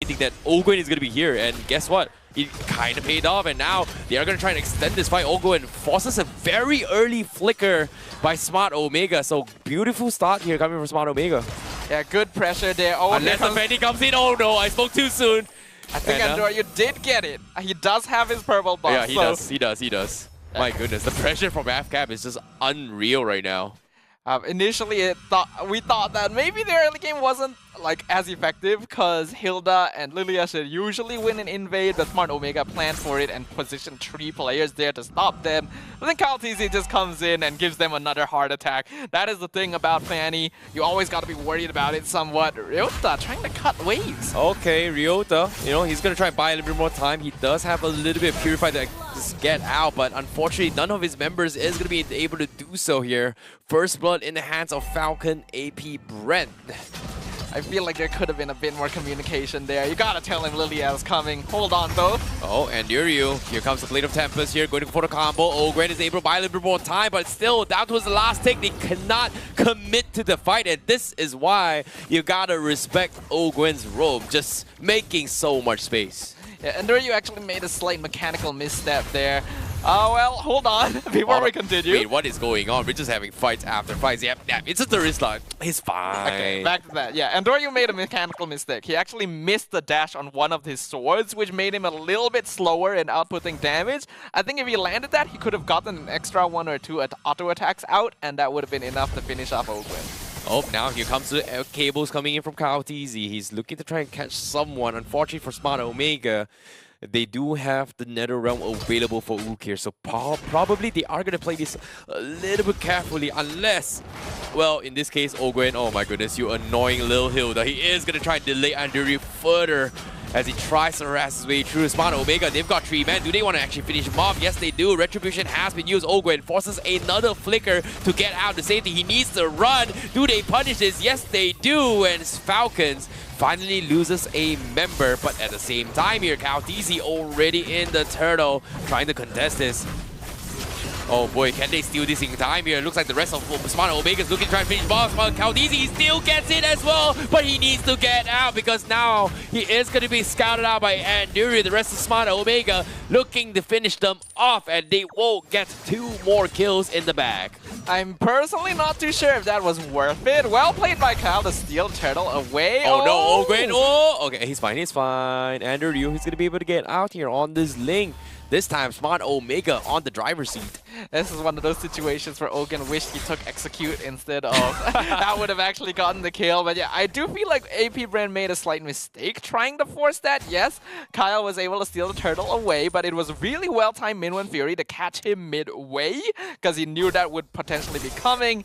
anything that Ogwen is going to be here. And guess what? It kind of paid off, and now they are going to try and extend this fight. Ogwen forces a very early flicker by Smart Omega. So beautiful start here coming from Smart Omega. Yeah, good pressure there. Oh, unless the Fendi comes in. Oh no, I spoke too soon. I think Andor, you did get it. He does have his purple buff. Yeah, he does. My goodness, the pressure from Fcap is just unreal right now. Initially, we thought that maybe the early game wasn't like as effective because Hilda and Lilia should usually win an invade, but Smart Omega planned for it and positioned 3 players there to stop them. But then Kyle TZ just comes in and gives them another heart attack. That is the thing about Fanny. You always got to be worried about it somewhat. Ryota trying to cut waves. Okay, Ryota, you know, he's going to try and buy a little bit more time. He does have a little bit of Purify to just get out, but unfortunately, none of his members is going to be able to do so here. First blood in the hands of Falcon AP Bren. I feel like there could have been a bit more communication there. You gotta tell him Lilia's coming. Hold on though. Oh, and Yuryu. Here comes the Blade of Tempest here, going for the combo. Ogwen is able to buy a little bit more time, but still, that was the last tick. They cannot commit to the fight, and this is why you gotta respect Ogwen's robe, just making so much space. Yeah, and Ryu actually made a slight mechanical misstep there. Oh, well, hold on before we continue. Wait, what is going on? We're just having fights after fights. Yep, it's just the wrist line. He's fine. Okay, back to that. Yeah, and Ryu made a mechanical mistake. He actually missed the dash on one of his swords, which made him a little bit slower in outputting damage. I think if he landed that, he could have gotten an extra 1 or 2 auto attacks out, and that would have been enough to finish off Ogwen. Oh, now here comes the cables coming in from Kyle TZ. He's looking to try and catch someone. Unfortunately for Smart Omega, they do have the Nether Realm available for Ook here, so probably they are going to play this a little bit carefully unless, well, in this case, Ogwen, oh my goodness, you annoying little Hilda. He is going to try and delay Anduri further as he tries to harass his way through. Smart Omega, they've got 3 men. Do they want to actually finish him off? Yes, they do. Retribution has been used. Ogwen forces another flicker to get out the safety. He needs to run. Do they punish this? Yes, they do. And Falcons finally loses a member, but at the same time here, Kyle TZ already in the turtle, trying to contest this. Oh boy, can they steal this in time here? It looks like the rest of Smart Omega is looking to try and finish boss, but Kyle TZ still gets it as well, but he needs to get out because now he is going to be scouted out by Anduri. The rest of Smart Omega looking to finish them off, and they will get 2 more kills in the bag. I'm personally not too sure if that was worth it. Well played by Kyle to steal Turtle away. Oh no, Ogwen, oh! Okay, he's fine, he's fine. Andrew, he's going to be able to get out here on this link. This time, Smart Omega on the driver's seat. This is one of those situations where Ogwen wished he took Execute instead of. That would have actually gotten the kill. But yeah, I do feel like AP Bren made a slight mistake trying to force that. Yes, Kyle was able to steal the turtle away, but it was really well-timed Minwen Fury to catch him midway because he knew that would potentially be coming.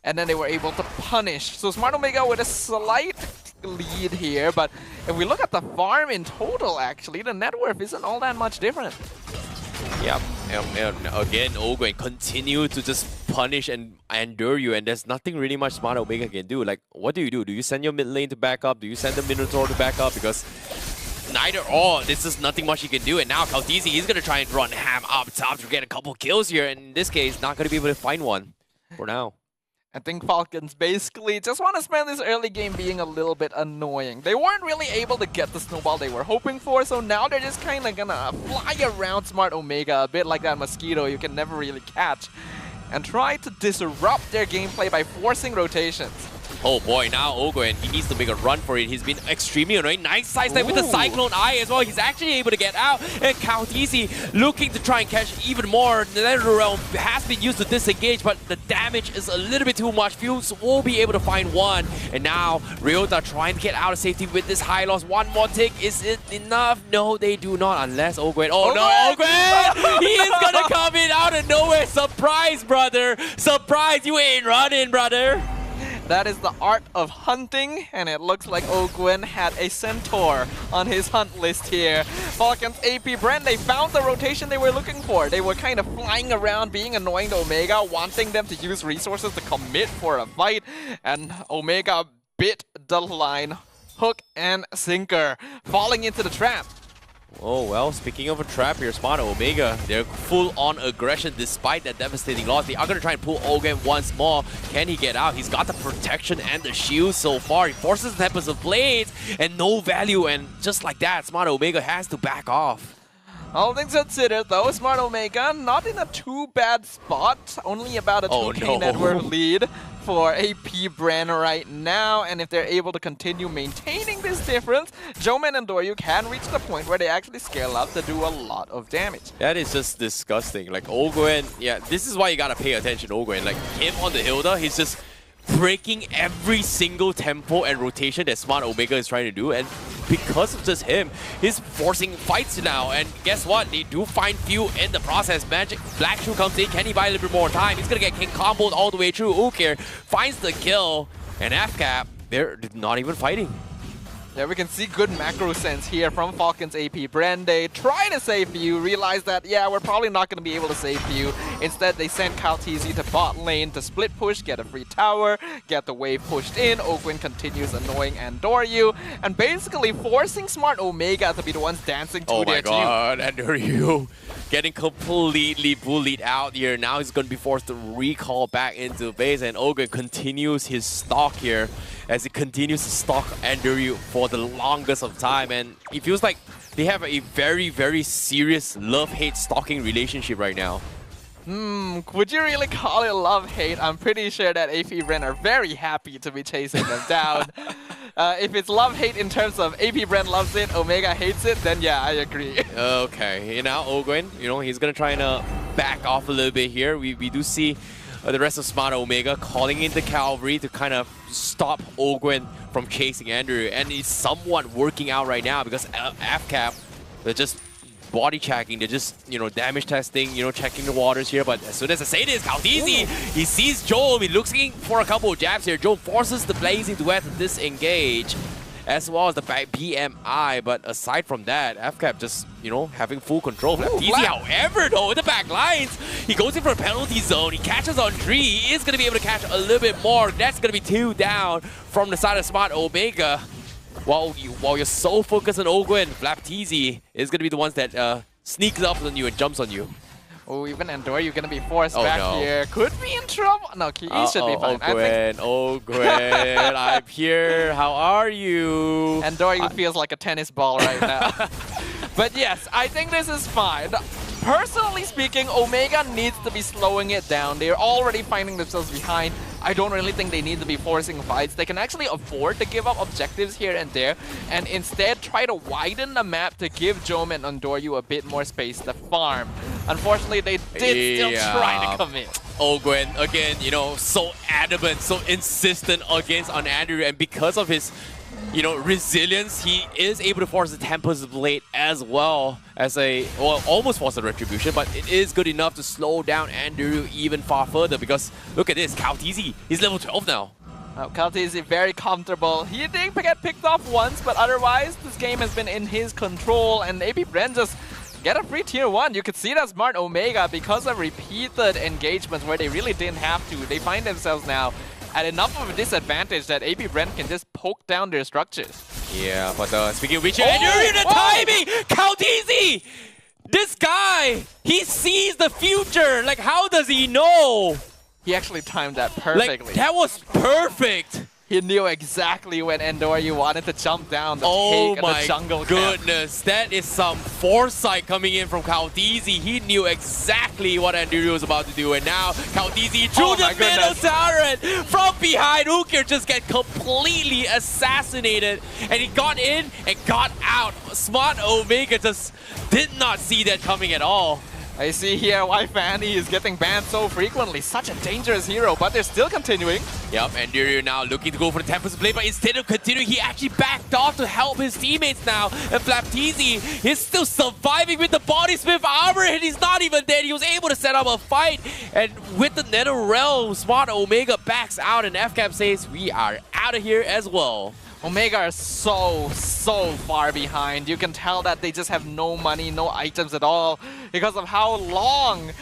And then they were able to punish. So Smart Omega with a slight lead here, but if we look at the farm in total, actually, the net worth isn't all that much different. Yep, and again, Ogwen continue to just punish and endure you, and there's nothing really much Smart Omega can do. Like, what do? Do you send your mid lane to back up? Do you send the Minotaur to back up? Because neither or, this is nothing much he can do, and now Kyle TZ, he's going to try and run ham up top to get a couple kills here, and in this case, not going to be able to find one for now. I think Falcons basically just want to spend this early game being a little bit annoying. They weren't really able to get the snowball they were hoping for, so now they're just kind of gonna fly around Smart Omega, a bit like that mosquito you can never really catch, and try to disrupt their gameplay by forcing rotations. Oh boy, now Ogwen, he needs to make a run for it. He's been extremely annoying. Nice sidestep with the Cyclone Eye as well. He's actually able to get out. And Kyle TZ looking to try and catch even more. The Nether Realm has been used to disengage, but the damage is a little bit too much. Fuse will be able to find one. And now Ryota trying to get out of safety with this high loss. One more tick. Is it enough? No, they do not. Unless Ogwen. Oh no, Ogwen! He is gonna come in out of nowhere. Surprise, brother. Surprise, you ain't running, brother. That is the art of hunting, and it looks like Ogwen had a centaur on his hunt list here. Falcons AP Bren, they found the rotation they were looking for. They were kind of flying around, being annoying to Omega, wanting them to use resources to commit for a fight, and Omega bit the line, hook and sinker, falling into the trap. Oh, well, speaking of a trap here, Smart Omega, they're full-on aggression despite that devastating loss. They are going to try and pull Ogan once more. Can he get out? He's got the protection and the shield so far. He forces the Tempest of Blades and no value, and just like that, Smart Omega has to back off. All things considered, though, Smart Omega not in a too bad spot. Only about a 2K net worth lead for AP Bren right now. And if they're able to continue maintaining this difference, Joeman and Doryu can reach the point where they actually scale up to do a lot of damage. That is just disgusting. Like, Ogwen, yeah, this is why you gotta pay attention to Ogwen. Like, him on the Hilda, he's just breaking every single tempo and rotation that Smart Omega is trying to do, and because of just him, he's forcing fights now, and guess what? They do find few in the process. Magic Black Shoe comes in, can he buy a little bit more time? He's gonna get King comboed all the way through. Ukir finds the kill, and Fcap, they're not even fighting. Yeah, we can see good macro sense here from Falcon's AP Bren. They try to save you, realize that, yeah, we're probably not going to be able to save you. Instead, they send Kaltizi to bot lane to split push, get a free tower, get the wave pushed in. Ogwin continues annoying Andoryu, and basically forcing Smart Omega to be the ones dancing to their team. Oh my god, Andoryu getting completely bullied out here. Now he's going to be forced to recall back into base, and Ogwin continues his stalk here as he continues to stalk Andoryu for the longest of time, and it feels like they have a very, very serious love-hate stalking relationship right now. Would you really call it love-hate? I'm pretty sure that AP Bren are very happy to be chasing them down. If it's love-hate in terms of AP Bren loves it, Omega hates it, then yeah, I agree. Okay, now Ogwen, he's gonna try and back off a little bit here. We do see the rest of Smart Omega calling in the cavalry to kind of stop Ogwen from chasing Andrew, and it's somewhat working out right now because Fcap, they're just body checking, they're just, damage testing, checking the waters here. But as soon as I say this, Kaltizi, he sees Joel, he's looking for a couple of jabs here. Joel forces the Blazing Duet to disengage, as well as the BMI, but aside from that, Fcap just, having full control. Flapteezy, however, though, in the back lines, he goes in for a penalty zone, he catches on 3, he is going to be able to catch a little bit more. That's going to be 2 down from the side of Smart Omega. While you're so focused on Ogwen, Flapteezy is going to be the ones that sneaks up on you and jumps on you. Oh, even Andoryu going to be forced back here. Could be in trouble. No, he should be fine. Ogwen, I'm here. How are you? Andoryu feels like a tennis ball right now. But yes, I think this is fine. Personally speaking, Omega needs to be slowing it down. They're already finding themselves behind. I don't really think they need to be forcing fights. They can actually afford to give up objectives here and there, and instead try to widen the map to give Jome and Andoryu a bit more space to farm. Unfortunately, they did still try to commit. Ogwen, again, so adamant, so insistent against on Andrew, and because of his resilience, he is able to force the Tempest Blade as well as almost force a Retribution, but it is good enough to slow down Andrew even far further because look at this, Kaltizi, he's level 12 now. Kaltizi very comfortable. He did get picked off once, but otherwise this game has been in his control, and AP Bren just get a free tier 1. You could see that Smart Omega, because of repeated engagements where they really didn't have to, they find themselves now at enough of a disadvantage that AP Bren can just poke down their structures. Yeah, but speaking of which, the timing! Kaltizi! This guy, he sees the future! Like, how does he know? He actually timed that perfectly. Like, that was perfect! He knew exactly when Andoryu wanted to jump down to take the jungle camp. Oh my goodness, that is some foresight coming in from Kaltizi. He knew exactly what Andoryu was about to do, and now Kaltizi threw the middle turret from behind. Ukir just get completely assassinated, and he got in and got out. Smart Omega just did not see that coming at all. I see here why Fanny is getting banned so frequently. Such a dangerous hero, but they're still continuing. Yep, Andoryu now looking to go for the Tempest Blade, but instead of continuing, he actually backed off to help his teammates now. And Flapteezy is still surviving with the Body Smith armor, and he's not even dead. He was able to set up a fight, and with the Nether Realm, Smart Omega backs out, and Fcap says, we are out of here as well. Omega are so far behind. You can tell that they just have no money, no items at all because of how long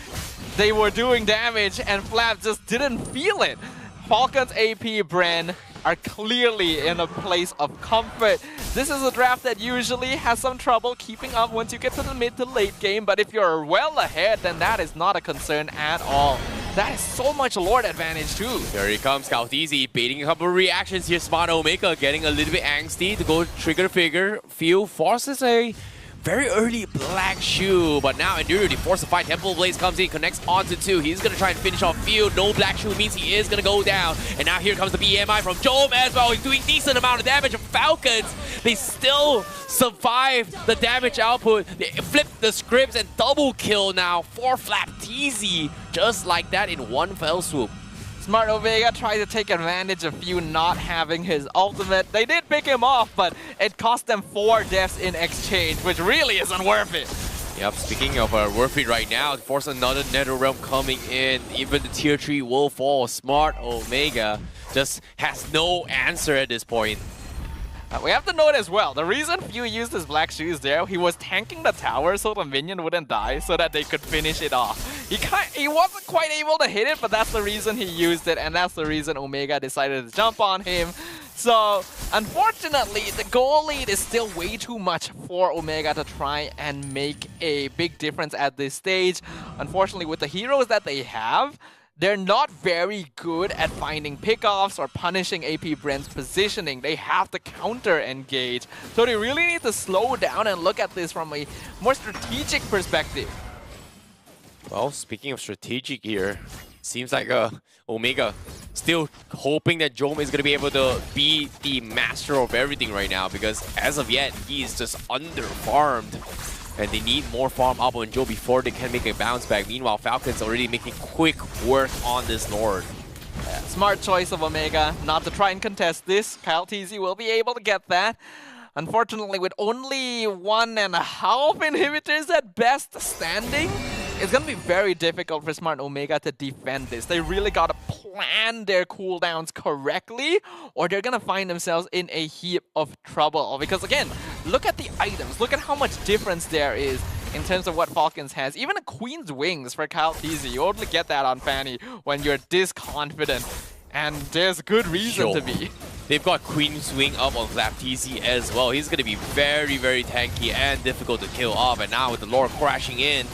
they were doing damage, and Flap just didn't feel it. Falcon's AP Bren are clearly in a place of comfort. This is a draft that usually has some trouble keeping up once you get to the mid to late game, but if you're well ahead, then that is not a concern at all. That is so much Lord advantage too. Here he comes, Easy baiting a couple of reactions here. Smart Omega getting a little bit angsty to go trigger figure. Feel forces a very early black shoe, but now Enduro, the force to fight. Temple Blaze comes in, connects onto 2. He's going to try and finish off Field. No black shoe means he is going to go down. And now here comes the BMI from Jome as well. He's doing decent amount of damage. Falcons, they still survive the damage output. They flip the scripts and double kill now for Flapteezy, just like that in one fell swoop. Smart Omega tried to take advantage of Few not having his ultimate. They did pick him off, but it cost them 4 deaths in exchange, which really isn't worth it. Yep, speaking of worth it right now, force another NetherRealm coming in. Even the tier 3 will fall. Smart Omega just has no answer at this point. We have to note as well, the reason Few used his black shoes there, he was tanking the tower so the minion wouldn't die so that they could finish it off. He wasn't quite able to hit it, but that's the reason he used it, and that's the reason Omega decided to jump on him. So, unfortunately, the goal lead is still way too much for Omega to try and make a big difference at this stage. Unfortunately, with the heroes that they have, they're not very good at finding pickoffs or punishing AP Bren's positioning. They have to counter-engage. So they really need to slow down and look at this from a more strategic perspective. Well, speaking of strategic here, seems like Omega still hoping that Jome is going to be able to be the master of everything right now, because as of yet, he is just under-farmed. And they need more farm up on Joe before they can make a bounce back. Meanwhile, Falcon's already making quick work on this Lord. Yeah, smart choice of Omega not to try and contest this. Teasy will be able to get that. Unfortunately, with only 1.5 inhibitors at best standing, it's going to be very difficult for Smart Omega to defend this. They really got to plan their cooldowns correctly, or they're going to find themselves in a heap of trouble. Because again, look at the items. Look at how much difference there is in terms of what Falcons has. Even a Queen's Wings for Teasy. You only get that on Fanny when you're this confident. And there's good reason to be. They've got Queen's Wing up on Flapteezy as well. He's going to be very, very tanky and difficult to kill off. And now with the Lord crashing in,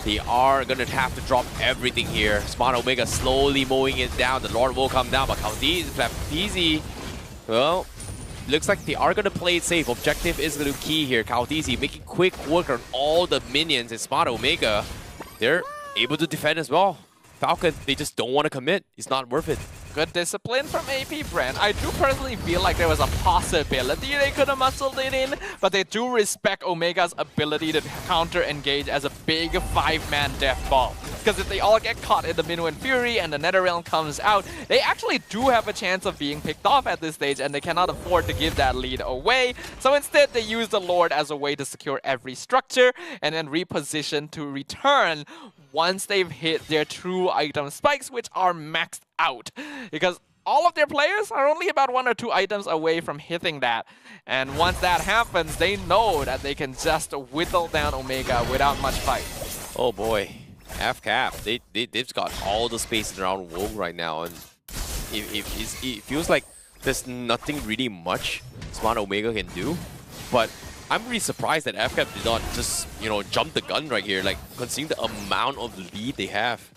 they are going to have to drop everything here. Smart Omega slowly mowing it down. The Lord will come down, but Flapteezy, well, looks like they are going to play it safe. Objective is going to key here. Teasy making quick work on all the minions. And Smart Omega, they're able to defend as well. Falcon, they just don't want to commit. It's not worth it. Good discipline from AP Bren. I do personally feel like there was a possibility they could have muscled it in, but they do respect Omega's ability to counter-engage as a big 5-man death ball. Because if they all get caught in the Minuan Fury and the NetherRealm comes out, they actually do have a chance of being picked off at this stage, and they cannot afford to give that lead away. So instead, they use the Lord as a way to secure every structure and then reposition to return once they've hit their true item spikes, which are maxed out. Because all of their players are only about 1 or 2 items away from hitting that. And once that happens, they know that they can just whittle down Omega without much fight. Oh boy. Fcap, they've got all the space around Wogue right now. And it feels like there's nothing really much Smart Omega can do. But I'm really surprised that Fcap did not just, jump the gun right here, like, considering the amount of lead they have.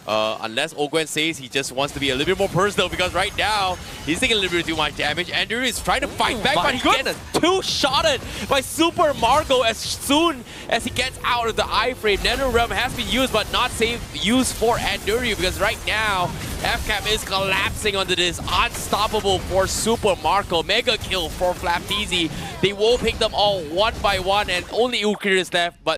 Unless Ogwen says he just wants to be a little bit more personal, because right now, he's taking a little bit too much damage. Andrew is trying to fight back, but he gets two-shotted by Super Margo as soon as he gets out of the iframe. NetherRealm has been used, but not used for Andrew, because right now, Fcap is collapsing onto this. Unstoppable for Super Marco. Mega kill for Flapteezy. They will pick them all one by one, and only Ukir is left, but